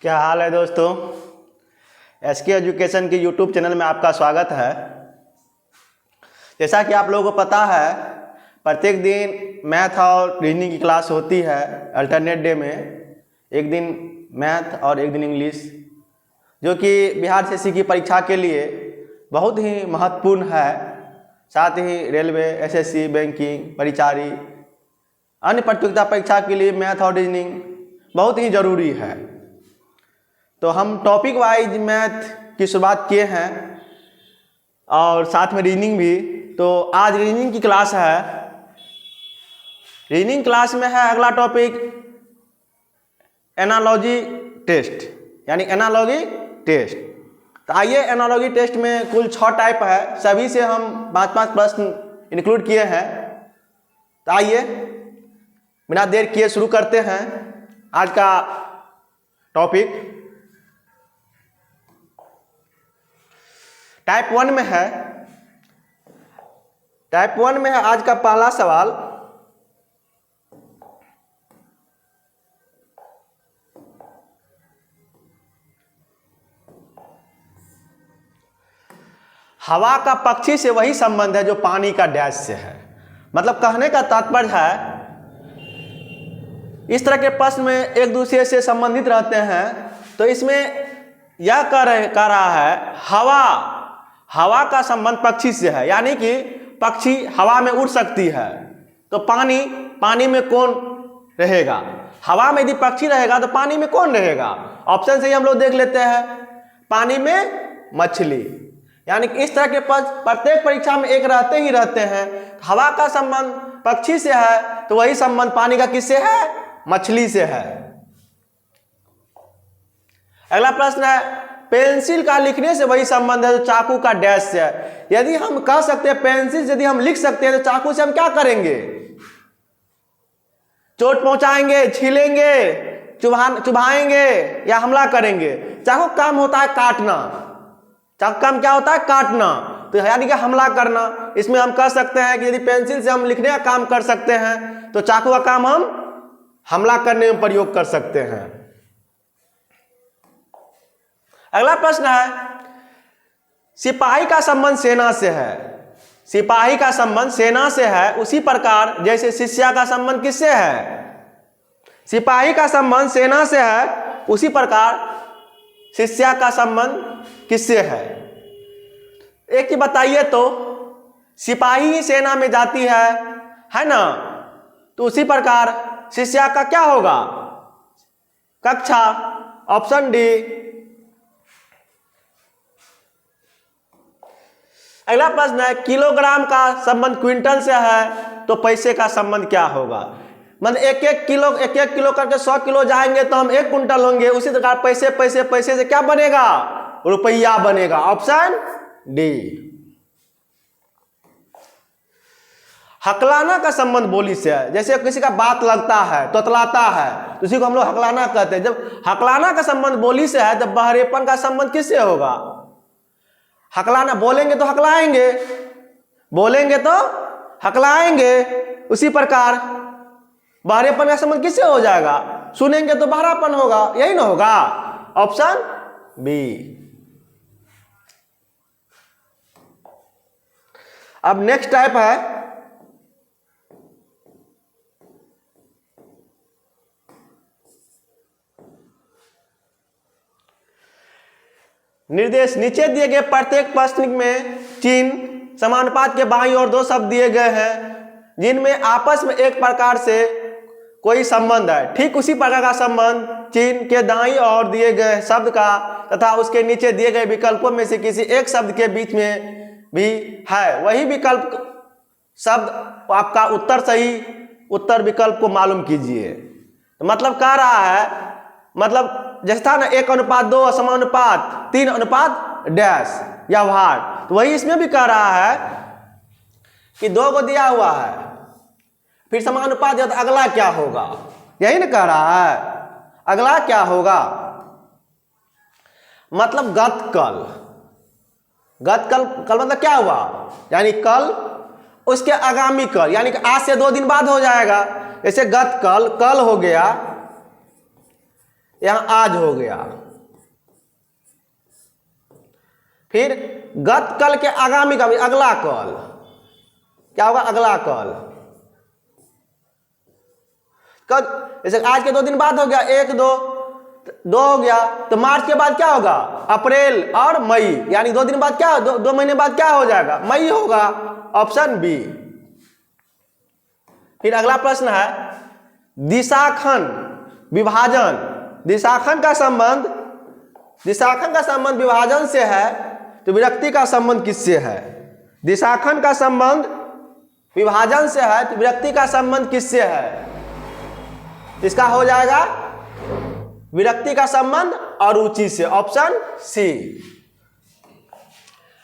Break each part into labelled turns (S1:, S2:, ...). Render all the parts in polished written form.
S1: क्या हाल है दोस्तों। एसके एजुकेशन के यूट्यूब चैनल में आपका स्वागत है। जैसा कि आप लोगों को पता है, प्रत्येक दिन मैथ और रीजनिंग की क्लास होती है अल्टरनेट डे में। एक दिन मैथ और एक दिन इंग्लिश, जो कि बिहार सीसी की परीक्षा के लिए बहुत ही महत्वपूर्ण है। साथ ही रेलवे, एसएससी, बैंकिंग, परिचारी, अन्य प्रतियोगिता परीक्षा के लिए मैथ और रीजनिंग बहुत ही ज़रूरी है। तो हम टॉपिक वाइज मैथ की शुरुआत किए हैं और साथ में रीजनिंग भी। तो आज रीजनिंग की क्लास है। रीजनिंग क्लास में है अगला टॉपिक एनालॉजी टेस्ट, यानी एनालॉजी टेस्ट। तो आइए, एनालॉजी टेस्ट में कुल 6 टाइप है, सभी से हम 5-5 प्रश्न इंक्लूड किए हैं। तो आइए बिना देर किए शुरू करते हैं आज का टॉपिक। टाइप 1 में है। टाइप 1 में है आज का पहला सवाल। हवा का पक्षी से वही संबंध है जो पानी का डैश से है। मतलब कहने का तात्पर्य है, इस तरह के प्रश्न में एक दूसरे से संबंधित रहते हैं। तो इसमें यह कह रहा है हवा का संबंध पक्षी से है, यानी कि पक्षी हवा में उड़ सकती है। तो पानी में कौन रहेगा? हवा में यदि पक्षी रहेगा तो पानी में कौन रहेगा? ऑप्शन से ही हम लोग देख लेते हैं, पानी में मछली। यानी कि इस तरह के प्रत्येक परीक्षा में एक रहते ही रहते हैं। हवा का संबंध पक्षी से है तो वही संबंध पानी का किससे है? मछली से है। अगला प्रश्न है, पेंसिल का लिखने से वही संबंध है जो चाकू का डैश से है। यदि हम कह सकते हैं पेंसिल से यदि हम लिख सकते हैं तो चाकू से हम क्या करेंगे? चोट पहुंचाएंगे, छीलेंगे, चुभाएंगे या हमला करेंगे। चाकू का काम होता है काटना। चाकू का काम क्या होता है? काटना। तो यानी कि हमला करना। इसमें हम कह सकते हैं कि यदि पेंसिल से हम लिखने का काम कर सकते हैं तो चाकू का काम हम हमला करने में प्रयोग कर सकते हैं। अगला प्रश्न है, सिपाही का संबंध सेना से है। सिपाही का संबंध सेना से है उसी प्रकार जैसे शिष्या का संबंध किससे है? सिपाही का संबंध सेना से है उसी प्रकार शिष्या का संबंध किससे है? एक ही बताइए तो, सिपाही ही सेना में जाती है ना? तो उसी प्रकार शिष्या का क्या होगा? कक्षा। Option D. अगला प्रश्न है, किलोग्राम का संबंध क्विंटल से है तो पैसे का संबंध क्या होगा? मतलब एक एक किलो करके 100 किलो जाएंगे तो हम 1 कुंटल होंगे। उसी प्रकार पैसे से क्या बनेगा? रुपया बनेगा। Option D. हकलाना का संबंध बोली से है। जैसे किसी का बात लगता है, तोतलाता है, तो उसी को हम लोग हकलाना कहते हैं। जब हकलाना का संबंध बोली से है तो बहरेपन का संबंध किससे होगा? हकलाना, बोलेंगे तो हकलाएंगे, बोलेंगे तो हकलाएंगे। उसी प्रकार बहरेपन का संबंध किससे हो जाएगा? सुनेंगे तो बहरापन होगा। यही ना होगा? Option B. अब नेक्स्ट टाइप है निर्देश। नीचे दिए गए प्रत्येक प्रश्न में चिन्ह समानुपात के बाईं ओर 2 शब्द दिए गए हैं जिनमें आपस में एक प्रकार से कोई संबंध है। ठीक उसी प्रकार का संबंध चिन्ह के दाईं ओर दिए गए शब्द का तथा उसके नीचे दिए गए विकल्पों में से किसी एक शब्द के बीच में भी है। वही विकल्प शब्द आपका उत्तर सही उत्तर विकल्प को मालूम कीजिए। तो मतलब कह रहा है, मतलब जैसे था ना 1:2 समानुपात 3 डैश या भार, तो वही इसमें भी कह रहा है कि 2 को दिया हुआ है, फिर समानुपात दिया तो अगला क्या होगा? यही ना कह रहा है, अगला क्या होगा? मतलब गतकल मतलब क्या हुआ? यानी कल उसके आगामी कल, यानी कि आज से 2 दिन बाद हो जाएगा। जैसे गतकल कल हो गया, यहां आज हो गया। फिर गत कल के आगामी का भी अगला कल क्या होगा, अगला कल। कल जैसे आज के 2 दिन बाद हो गया, 1 2 हो गया, तो मार्च के बाद क्या होगा, अप्रैल और मई, यानी 2 दिन बाद क्या, 2 महीने बाद क्या हो जाएगा, मई होगा, ऑप्शन बी। फिर अगला प्रश्न है दिशाखन विभाजन। दिशाखन का संबंध विभाजन से है, तो विरक्ति का संबंध किससे है। दिशाखन का संबंध विभाजन से है, तो विरक्ति का संबंध किससे है। इसका हो जाएगा विरक्ति का संबंध अरुचि से, ऑप्शन सी।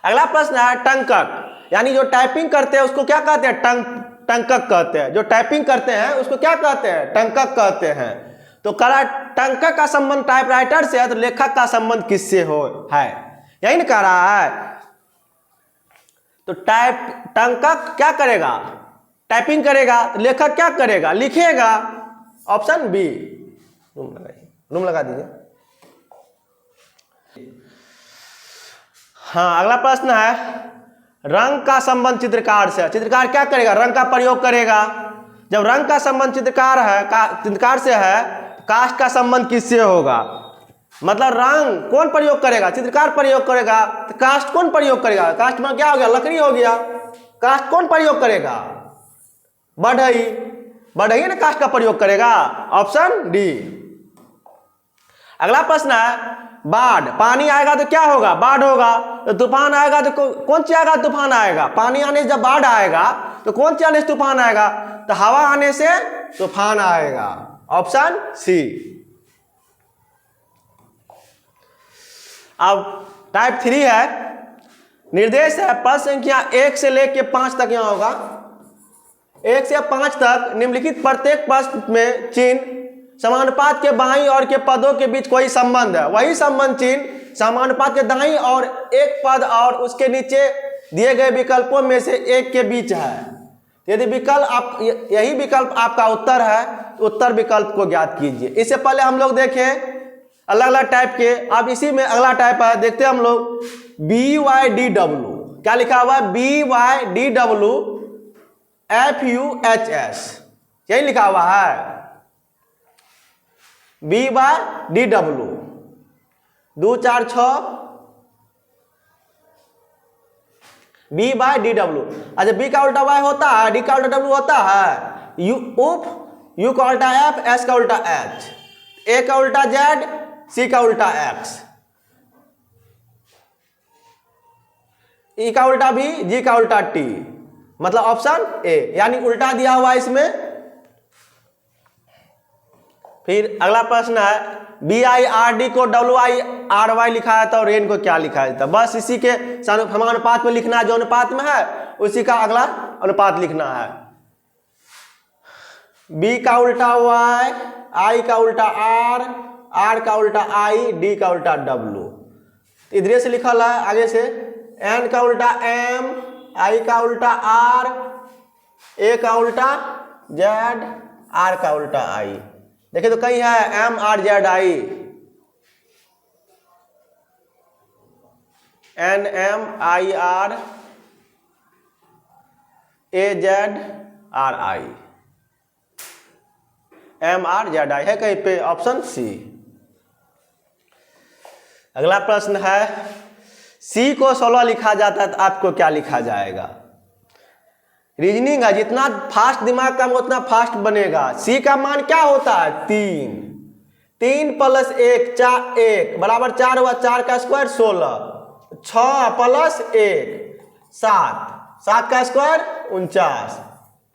S1: अगला प्रश्न है टंकक, यानी जो टाइपिंग करते हैं उसको क्या कहते हैं, टंकक कहते हैं। जो टाइपिंग करते हैं उसको क्या कहते हैं, टंकक कहते हैं। तो करा टंकक का संबंध टाइपराइटर से है, तो लेखक का संबंध किससे है, यही ना कह रहा है। तो टंकक क्या करेगा, टाइपिंग करेगा, तो लेखक क्या करेगा, लिखेगा, ऑप्शन बी। रूम लगा दीजिए। हाँ, अगला प्रश्न है रंग का संबंध चित्रकार से। चित्रकार क्या करेगा, रंग का प्रयोग करेगा। जब रंग का संबंध चित्रकार से है, तो कास्ट का संबंध किससे होगा। मतलब रंग कौन प्रयोग करेगा, चित्रकार प्रयोग करेगा, तो कास्ट कौन प्रयोग करेगा। कास्ट में क्या हो गया, लकड़ी हो गया। कास्ट कौन प्रयोग करेगा, बढ़ई ना कास्ट का प्रयोग करेगा, ऑप्शन डी। अगला प्रश्न है बाढ़। पानी आएगा तो क्या होगा, बाढ़ होगा। तो तूफान आएगा तो कौन सी आएगा, तूफान आएगा। पानी आने से जब बाढ़ आएगा तो कौन सी आने से तूफान आएगा, तो हवा आने से तूफान आएगा, ऑप्शन सी। अब टाइप 3 है निर्देश है। प्रश्न संख्या 1 से लेकर 5 तक यहाँ होगा। 1 से 5 तक निम्नलिखित प्रत्येक प्रश्न में चिन्ह समानुपात के बाईं ओर के पदों के बीच कोई संबंध है। वही संबंध चिन्ह समानुपात के दाईं और एक पद और उसके नीचे दिए गए विकल्पों में से एक के बीच है। यदि यही विकल्प आपका उत्तर है, तो उत्तर विकल्प को ज्ञात कीजिए। इससे पहले हम लोग देखें अलग अलग टाइप के। अब इसी में अगला टाइप है, देखते हैं हम लोग BYDW। क्या लिखा हुआ है, BYDW FUHS, यही लिखा हुआ है। BYDW 2 4 6 BYDW। अच्छा, B का उल्टा Y होता है, D का उल्टा W होता है, U का उल्टा F, S का उल्टा H, A का उल्टा Z, C का उल्टा X, E का उल्टा V, G का उल्टा T, मतलब ऑप्शन ए, यानी उल्टा दिया हुआ इसमें। फिर अगला प्रश्न है BIRD को WIRY लिखा है, तो रेन को क्या लिखा है। बस इसी के समानुपात में लिखना है, जो अनुपात में है उसी का अगला अनुपात लिखना है। B का उल्टा Y, I का उल्टा R, R का उल्टा I, D का उल्टा W। इधर से लिखा है आगे से N का उल्टा M, I का उल्टा R, A का उल्टा Z, R का उल्टा I। देखिए तो कहीं है MRZI, NMIR AZRI, MRZI है कहीं पे, ऑप्शन सी। अगला प्रश्न है C को 16 लिखा जाता है, तो आपको क्या लिखा जाएगा। रीजनिंग है, जितना फास्ट दिमाग का उतना फास्ट बनेगा। C का मान क्या होता है, 3 + 1 4 1 बराबर 4 हुआ, 4 का स्क्वायर 16, 6 + 1 7, 7 का स्क्वायर 49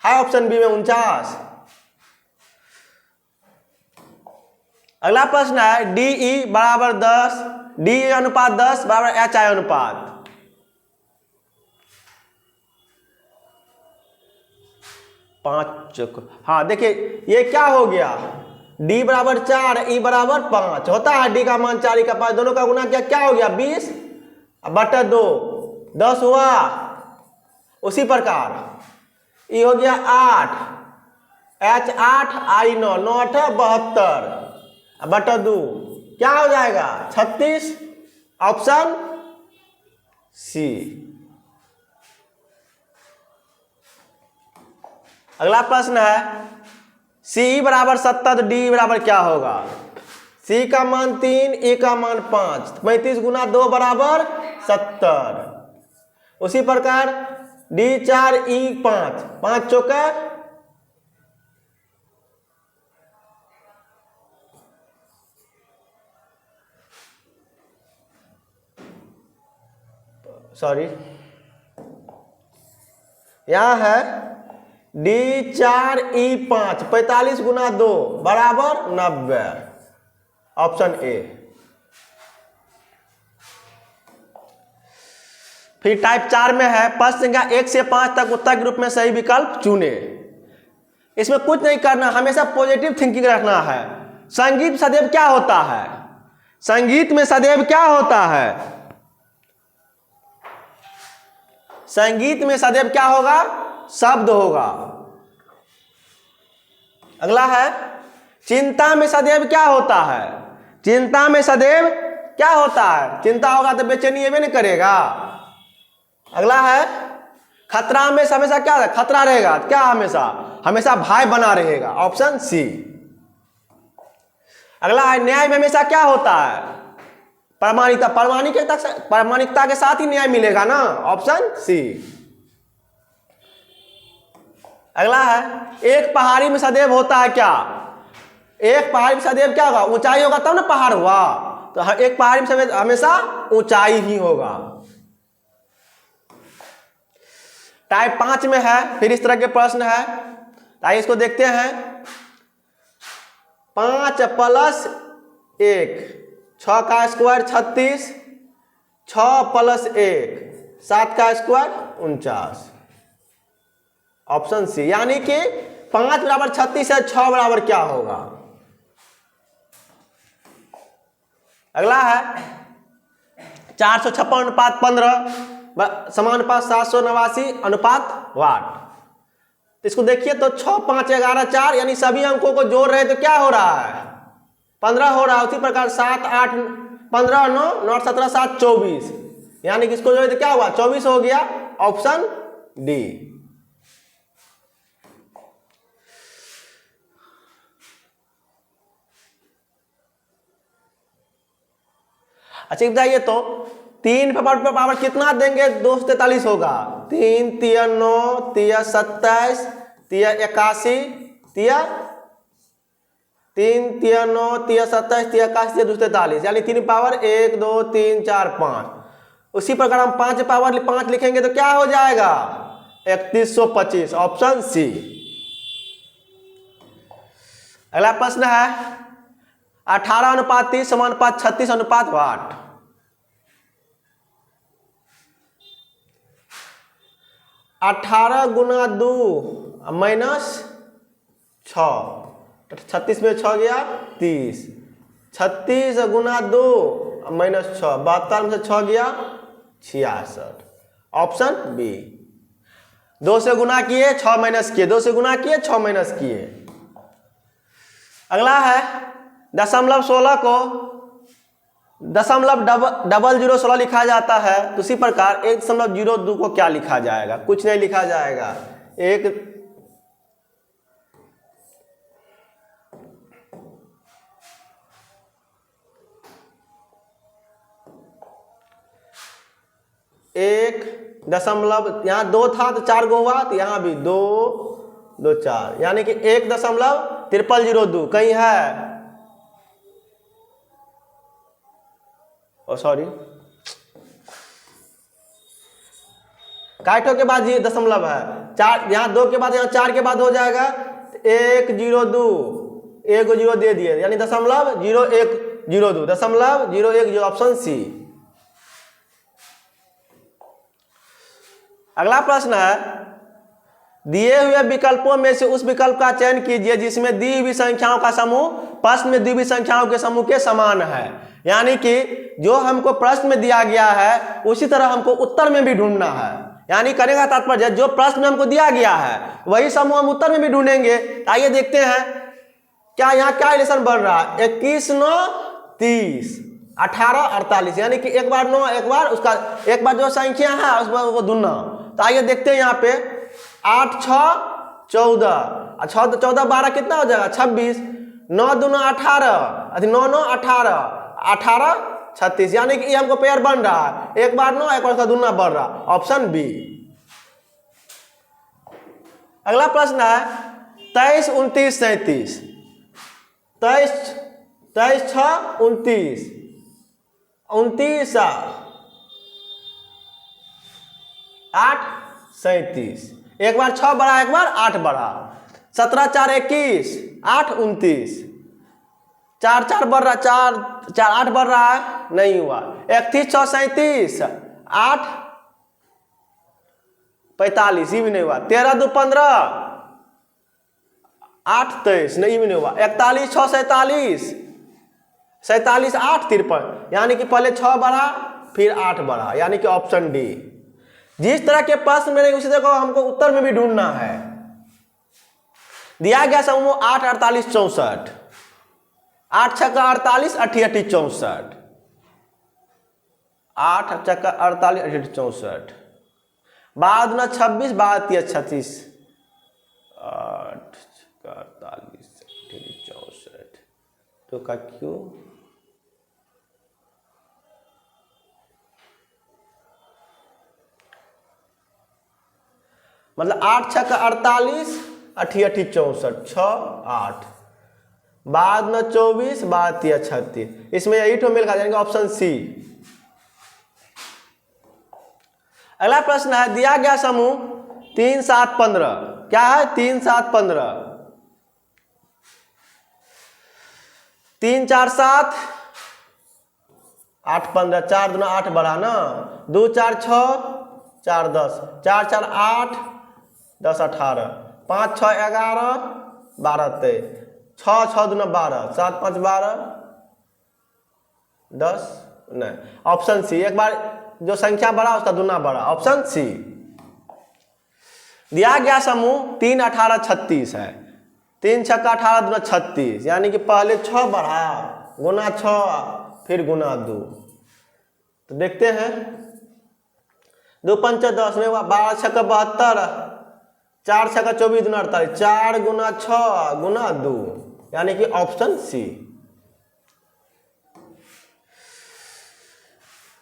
S1: है, ऑप्शन बी में 49। अगला प्रश्न है DE बराबर 10, DE अनुपात 10 बराबर HI अनुपात। हाँ देखिए ये क्या हो गया, D बराबर 4, E बराबर 5 होता है। D का मान 4, E का 5, दोनों का गुना किया, क्या हो गया 20/2, 10 हुआ। उसी प्रकार E हो गया 8, H 8, I 9, 9 8 72, बटा 2 क्या हो जाएगा 36, ऑप्शन सी। अगला प्रश्न है सी बराबर 70 तो डी बराबर क्या होगा। सी का मान 3, ए का मान 5, 35 गुना 2 बराबर 70। उसी प्रकार डी 4, ई 5, 5 चौका 45 गुना 2 बराबर 90, ऑप्शन ए। फिर टाइप 4 में है प्रश्न संख्या 1 से 5 तक उत्तर के रूप में सही विकल्प चुने। इसमें कुछ नहीं करना, हमेशा पॉजिटिव थिंकिंग रखना है। संगीत सदैव क्या होता है, संगीत में सदैव क्या होता है, संगीत में सदैव क्या होगा, शब्द होगा। अगला है चिंता में सदैव क्या होता है, चिंता में सदैव क्या होता है, चिंता होगा तो बेचैनी ये भी नहीं करेगा। अगला है खतरा में हमेशा क्या है, खतरा रहेगा, क्या हमेशा, हमेशा भय बना रहेगा, ऑप्शन सी। अगला है न्याय में हमेशा क्या होता है, प्रामाणिकता, प्रामाणिकता के साथ ही न्याय मिलेगा ना, ऑप्शन सी। अगला है एक पहाड़ी में सदैव होता है क्या, एक पहाड़ी में सदैव क्या होगा, ऊंचाई होगा तब ना पहाड़ हुआ, तो एक पहाड़ी में हमेशा ऊंचाई ही होगा। टाइप 5 में है फिर इस तरह के प्रश्न है, आइए इसको देखते हैं। 5 + 1 6 का स्क्वायर 36, 6 + 1 7 का स्क्वायर 49, ऑप्शन सी। यानी कि 5 बराबर 36 है, 6 बराबर क्या होगा। अगला है 456 अनुपात 15 समानुपात 789 अनुपात वाट। इसको देखिए तो 6, 5, 11, 4 यानी सभी अंकों को जोड़ रहे तो क्या हो रहा है, 15 हो रहा है। उसी प्रकार 7, 8, 15, 9, 9, 17, 7, 24 यानी कि इसको जोड़े तो क्या हुआ, 24 हो गया, ऑप्शन डी। अच्छा बताइए तो 3 पे पावर कितना देंगे 243 होगा। 3 3 9 3 27 3 81 3 3 3 9 3 27 3 81 243 यानी 3 पावर 1 2 3 4 5। उसी प्रकार हम 5 पावर 5 लिखेंगे तो क्या हो जाएगा 3125, ऑप्शन सी। अगला प्रश्न है 18 अनुपात 30 समानुपात 36 अनुपात वाट। 18 गुना 2 माइनस 6, 36 में 6 गया 30, 36 गुना 2 माइनस 6 72 में से 6 गया 66, ऑप्शन बी। 2 से गुना किए 6 माइनस किए, 2 से गुना किए 6 माइनस किए। अगला है 0.16 को 0.0016 लिखा जाता है, तो उसी प्रकार 1.02 को क्या लिखा जाएगा, कुछ नहीं लिखा जाएगा। एक दशमलव यहाँ 2 था तो 4 गो हुआ, तो यहाँ भी 2 2 4 यानी कि 1.0002 कहीं है, सॉरी काटो के बाद ये दशमलव है 4, यहाँ 2 के बाद यहाँ 4 के बाद हो जाएगा 102 1 0 दे दिए यानी 0.0102 0.01, ऑप्शन सी। अगला प्रश्न है दिए हुए विकल्पों में से उस विकल्प का चयन कीजिए जिसमें दी हुई संख्याओं का समूह प्रश्न में दी हुई संख्याओं के समूह के समान है। यानी कि जो हमको प्रश्न में दिया गया है उसी तरह हमको उत्तर में भी ढूंढना है। यानी कहने का तात्पर्य जो प्रश्न में हमको दिया गया है वही समूह हम उत्तर में भी ढूंढेंगे। आइए देखते हैं क्या यहाँ क्या रिलेशन बन रहा है? 21 9 30 18 48, यानी कि एक बार 9 एक बार उसका एक बार जो संख्या है उस बार वो दुना। तो आइए देखते हैं यहाँ पे 8 6 14 6 14 12 कितना हो जाएगा 26, 9 दूना 18, 9 9 18 18 36, यानी कि ये हमको पेयर बन रहा है, एक बार 9 एक बार उसका दुना बढ़ रहा, ऑप्शन बी। अगला प्रश्न है 23 29 37, 23 23 6 29 29 8 37, एक बार 6 बढ़ा एक बार 8 बढ़ा, 17 4 21 8 29, 4 4 बढ़ रहा 4 4 8 बढ़ रहा है नहीं हुआ, 31 6 37 8 45 ये भी नहीं हुआ, 13 2 15 8 23 नहीं भी नहीं हुआ, 41 6 47 47 8 53, यानी कि पहले 6 बढ़ा फिर 8 बढ़ा, यानी कि ऑप्शन डी। जिस तरह के प्रश्न मैंने उसी तरह को हमको उत्तर में भी ढूंढना है। दिया गया समूह 8 48 64, 8 6 48 88 64, 8 6 48 88 64, 12 दूना 26 12 3 36, 8 48 88 64, तो का क्यों मतलब 8 6 48 88 64 6 8, बाद में 24 बाद 36, इसमें यही तो मेल खा जाएंगे, ऑप्शन सी। अगला प्रश्न है दिया गया समूह 3 7 15, क्या है 3 7 15, 3 4 7 8 15, 4 दूना 8 बढ़ा ना, 2 4 6 4 10, 4 4 8 10 18, 5 6 11 12 23, 6 6 दूना 12, 7 5 12 10, नहीं, ऑप्शन सी। एक बार जो संख्या बढ़ा उसका दुना बढ़ा, ऑप्शन सी। दिया गया समूह 3 18 36 है, 3 6 18 दूना 36, यानी कि पहले 6 बढ़ा गुना 6 फिर गुना 2, तो देखते हैं 2 5 10 में 12 6 72, 4 6 24 दूना 48, 4 गुना 6 गुना 2, यानी कि ऑप्शन सी।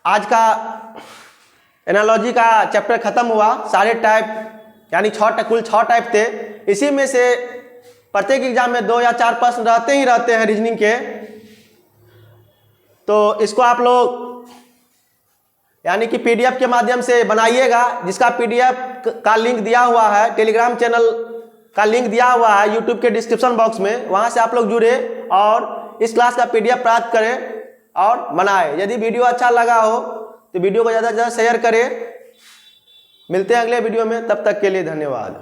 S1: आज का एनालॉजी का चैप्टर खत्म हुआ, सारे टाइप यानी कुल 6 टाइप थे, इसी में से प्रत्येक एग्जाम में 2 या 4 प्रश्न रहते ही रहते हैं रीजनिंग के। तो इसको आप लोग यानी कि पीडीएफ के माध्यम से बनाइएगा, जिसका पीडीएफ का लिंक दिया हुआ है, टेलीग्राम चैनल का लिंक दिया हुआ है यूट्यूब के डिस्क्रिप्शन बॉक्स में, वहां से आप लोग जुड़े और इस क्लास का पीडीएफ प्राप्त करें और बनाएं। यदि वीडियो अच्छा लगा हो तो वीडियो को ज़्यादा से ज़्यादा शेयर करें। मिलते हैं अगले वीडियो में, तब तक के लिए धन्यवाद।